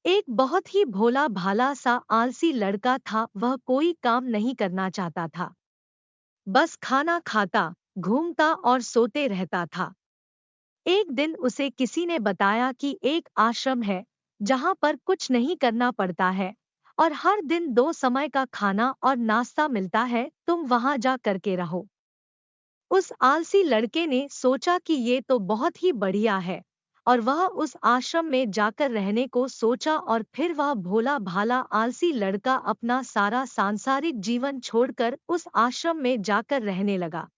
एक बहुत ही भोला भाला सा आलसी लड़का था। वह कोई काम नहीं करना चाहता था, बस खाना खाता, घूमता और सोते रहता था। एक दिन उसे किसी ने बताया कि एक आश्रम है जहां पर कुछ नहीं करना पड़ता है और हर दिन 2 समय का खाना और नाश्ता मिलता है, तुम वहां जा करके रहो। उस आलसी लड़के ने सोचा कि ये तो बहुत ही बढ़िया है और वह उस आश्रम में जाकर रहने को सोचा और फिर वह भोला भाला आलसी लड़का अपना सारा सांसारिक जीवन छोड़कर उस आश्रम में जाकर रहने लगा।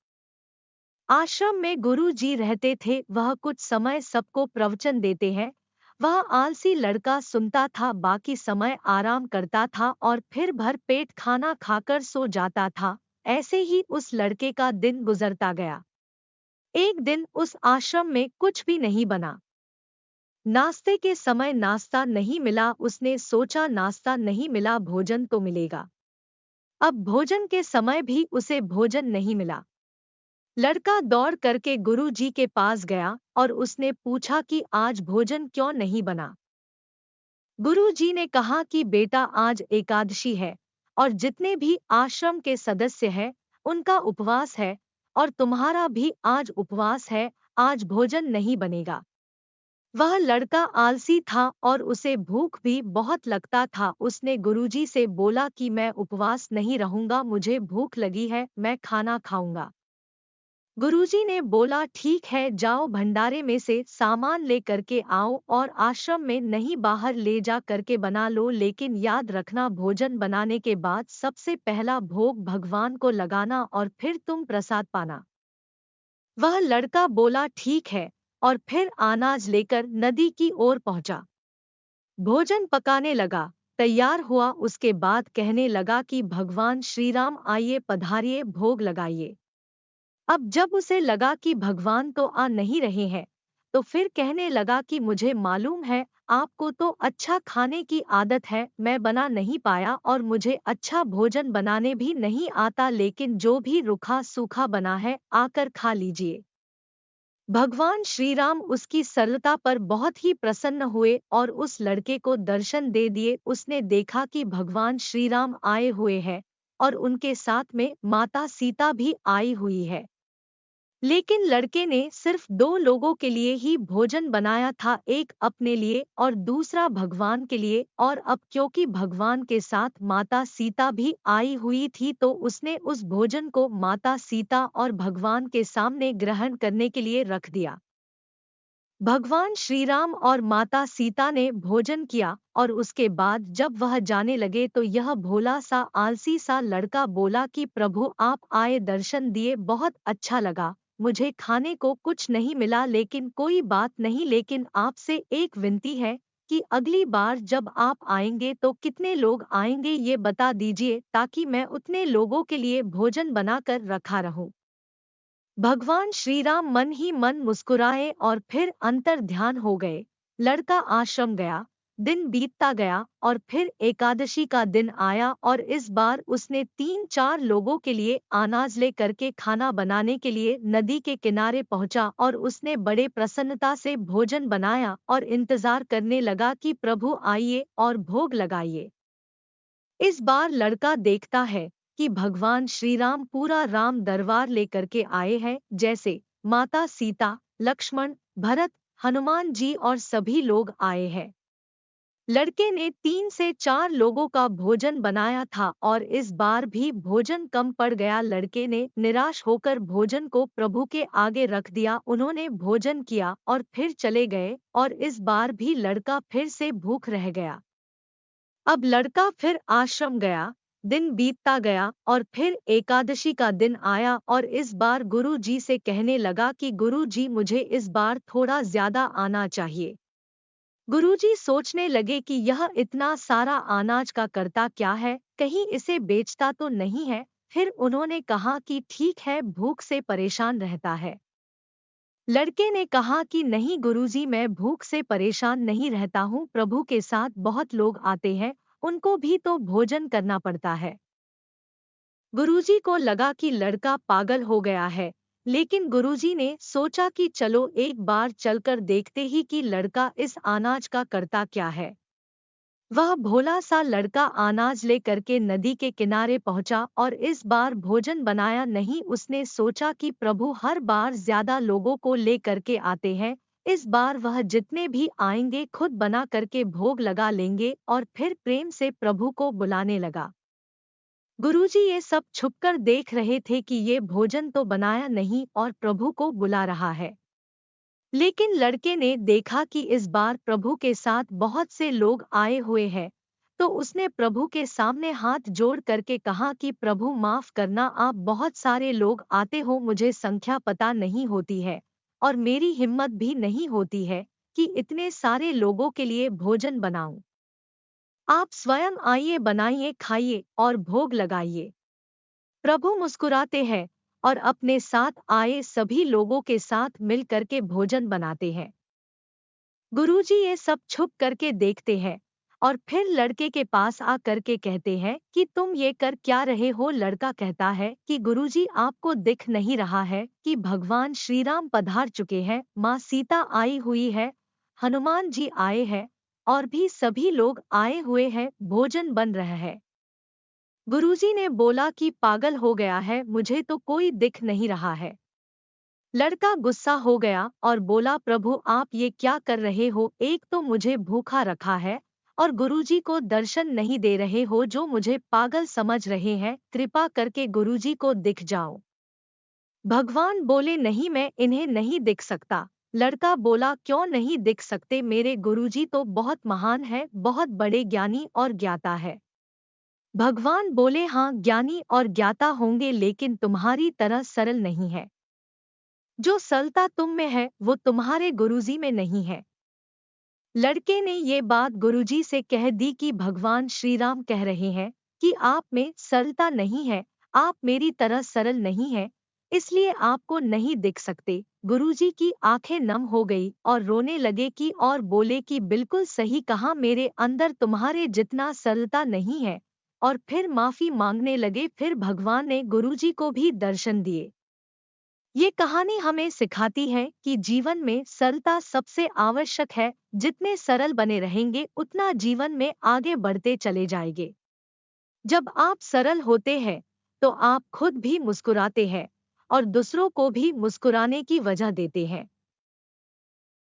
आश्रम में गुरु जी रहते थे, वह कुछ समय सबको प्रवचन देते हैं। वह आलसी लड़का सुनता था, बाकी समय आराम करता था और फिर भर पेट खाना खाकर सो जाता था। ऐसे ही उस लड़के का दिन गुजरता गया। एक दिन उस आश्रम में कुछ भी नहीं बना। नाश्ते के समय नाश्ता नहीं मिला। उसने सोचा नाश्ता नहीं मिला, भोजन तो मिलेगा। अब भोजन के समय भी उसे भोजन नहीं मिला। लड़का दौड़ करके गुरु जी के पास गया और उसने पूछा कि आज भोजन क्यों नहीं बना। गुरु जी ने कहा कि बेटा, आज एकादशी है और जितने भी आश्रम के सदस्य हैं उनका उपवास है और तुम्हारा भी आज उपवास है, आज भोजन नहीं बनेगा। वह लड़का आलसी था और उसे भूख भी बहुत लगता था। उसने गुरुजी से बोला कि मैं उपवास नहीं रहूंगा, मुझे भूख लगी है, मैं खाना खाऊंगा। गुरुजी ने बोला ठीक है, जाओ भंडारे में से सामान ले करके आओ और आश्रम में नहीं बाहर ले जा करके बना लो, लेकिन याद रखना भोजन बनाने के बाद सबसे पहला भोग भगवान को लगाना और फिर तुम प्रसाद पाना। वह लड़का बोला ठीक है और फिर अनाज लेकर नदी की ओर पहुंचा। भोजन पकाने लगा, तैयार हुआ, उसके बाद कहने लगा कि भगवान श्री राम आइए, पधारिए, भोग लगाइए। अब जब उसे लगा कि भगवान तो आ नहीं रहे हैं, तो फिर कहने लगा कि मुझे मालूम है आपको तो अच्छा खाने की आदत है, मैं बना नहीं पाया और मुझे अच्छा भोजन बनाने भी नहीं आता, लेकिन जो भी रूखा सूखा बना है आकर खा लीजिए। भगवान श्री राम उसकी सरलता पर बहुत ही प्रसन्न हुए और उस लड़के को दर्शन दे दिए। उसने देखा कि भगवान श्री राम आए हुए हैं और उनके साथ में माता सीता भी आई हुई है। लेकिन लड़के ने सिर्फ 2 लोगों के लिए ही भोजन बनाया था, एक अपने लिए और दूसरा भगवान के लिए। और अब क्योंकि भगवान के साथ माता सीता भी आई हुई थी, तो उसने उस भोजन को माता सीता और भगवान के सामने ग्रहण करने के लिए रख दिया। भगवान श्री राम और माता सीता ने भोजन किया और उसके बाद जब वह जाने लगे तो यह भोला सा आलसी सा लड़का बोला कि प्रभु, आप आए, दर्शन दिए, बहुत अच्छा लगा। मुझे खाने को कुछ नहीं मिला, लेकिन कोई बात नहीं, लेकिन आपसे एक विनती है कि अगली बार जब आप आएंगे तो कितने लोग आएंगे ये बता दीजिए, ताकि मैं उतने लोगों के लिए भोजन बनाकर रखा रहूं। भगवान श्री राम मन ही मन मुस्कुराए और फिर अंतर ध्यान हो गए। लड़का आश्रम गया, दिन बीतता गया और फिर एकादशी का दिन आया और इस बार उसने 3-4 लोगों के लिए अनाज ले करके खाना बनाने के लिए नदी के किनारे पहुंचा और उसने बड़े प्रसन्नता से भोजन बनाया और इंतजार करने लगा कि प्रभु आइए और भोग लगाइए। इस बार लड़का देखता है कि भगवान श्री राम पूरा राम दरबार लेकर के आए हैं, जैसे माता सीता, लक्ष्मण, भरत, हनुमान जी और सभी लोग आए हैं। लड़के ने 3 से 4 लोगों का भोजन बनाया था और इस बार भी भोजन कम पड़ गया। लड़के ने निराश होकर भोजन को प्रभु के आगे रख दिया। उन्होंने भोजन किया और फिर चले गए और इस बार भी लड़का फिर से भूख रह गया। अब लड़का फिर आश्रम गया, दिन बीतता गया और फिर एकादशी का दिन आया और इस बार गुरु जी से कहने लगा कि गुरु जी, मुझे इस बार थोड़ा ज्यादा आना चाहिए। गुरु जी सोचने लगे कि यह इतना सारा अनाज का करता क्या है, कहीं इसे बेचता तो नहीं है। फिर उन्होंने कहा कि ठीक है, भूख से परेशान रहता है। लड़के ने कहा कि नहीं गुरुजी, मैं भूख से परेशान नहीं रहता हूँ, प्रभु के साथ बहुत लोग आते हैं, उनको भी तो भोजन करना पड़ता है। गुरुजी को लगा कि लड़का पागल हो गया है, लेकिन गुरुजी ने सोचा कि चलो एक बार चलकर देखते ही कि लड़का इस अनाज का करता क्या है। वह भोला सा लड़का अनाज ले करके नदी के किनारे पहुंचा और इस बार भोजन बनाया नहीं। उसने सोचा कि प्रभु हर बार ज्यादा लोगों को ले करके आते हैं, इस बार वह जितने भी आएंगे खुद बना करके भोग लगा लेंगे। और फिर प्रेम से प्रभु को बुलाने लगा। गुरुजी ये सब छुपकर देख रहे थे कि ये भोजन तो बनाया नहीं और प्रभु को बुला रहा है। लेकिन लड़के ने देखा कि इस बार प्रभु के साथ बहुत से लोग आए हुए हैं, तो उसने प्रभु के सामने हाथ जोड़ करके कहा कि प्रभु माफ करना, आप बहुत सारे लोग आते हो, मुझे संख्या पता नहीं होती है और मेरी हिम्मत भी नहीं होती है कि इतने सारे लोगों के लिए भोजन बनाऊं। आप स्वयं आइए, बनाइए, खाइए और भोग लगाइए। प्रभु मुस्कुराते हैं और अपने साथ आए सभी लोगों के साथ मिल करके भोजन बनाते हैं। गुरुजी ये सब छुप करके देखते हैं और फिर लड़के के पास आ करके कहते हैं कि तुम ये कर क्या रहे हो। लड़का कहता है कि गुरुजी आपको दिख नहीं रहा है कि भगवान श्री राम पधार चुके हैं, माँ सीता आई हुई है, हनुमान जी आए हैं और भी सभी लोग आए हुए हैं, भोजन बन रहा है। गुरुजी ने बोला कि पागल हो गया है, मुझे तो कोई दिख नहीं रहा है। लड़का गुस्सा हो गया और बोला प्रभु आप ये क्या कर रहे हो, एक तो मुझे भूखा रखा है और गुरुजी को दर्शन नहीं दे रहे हो, जो मुझे पागल समझ रहे हैं, कृपा करके गुरुजी को दिख जाओ। भगवान बोले नहीं, मैं इन्हें नहीं दिख सकता। लड़का बोला क्यों नहीं दिख सकते, मेरे गुरुजी तो बहुत महान है, बहुत बड़े ज्ञानी और ज्ञाता है। भगवान बोले हाँ, ज्ञानी और ज्ञाता होंगे लेकिन तुम्हारी तरह सरल नहीं है। जो सरलता तुम में है वो तुम्हारे गुरुजी में नहीं है। लड़के ने ये बात गुरुजी से कह दी कि भगवान श्री राम कह रहे हैं कि आप में सरलता नहीं है, आप मेरी तरह सरल नहीं है, इसलिए आपको नहीं दिख सकते। गुरुजी की आंखें नम हो गई और रोने लगे कि और बोले कि बिल्कुल सही कहा, मेरे अंदर तुम्हारे जितना सरलता नहीं है। और फिर माफी मांगने लगे। फिर भगवान ने गुरुजी को भी दर्शन दिए। ये कहानी हमें सिखाती है कि जीवन में सरलता सबसे आवश्यक है। जितने सरल बने रहेंगे उतना जीवन में आगे बढ़ते चले जाएंगे। जब आप सरल होते हैं तो आप खुद भी मुस्कुराते हैं और दूसरों को भी मुस्कुराने की वजह देते हैं।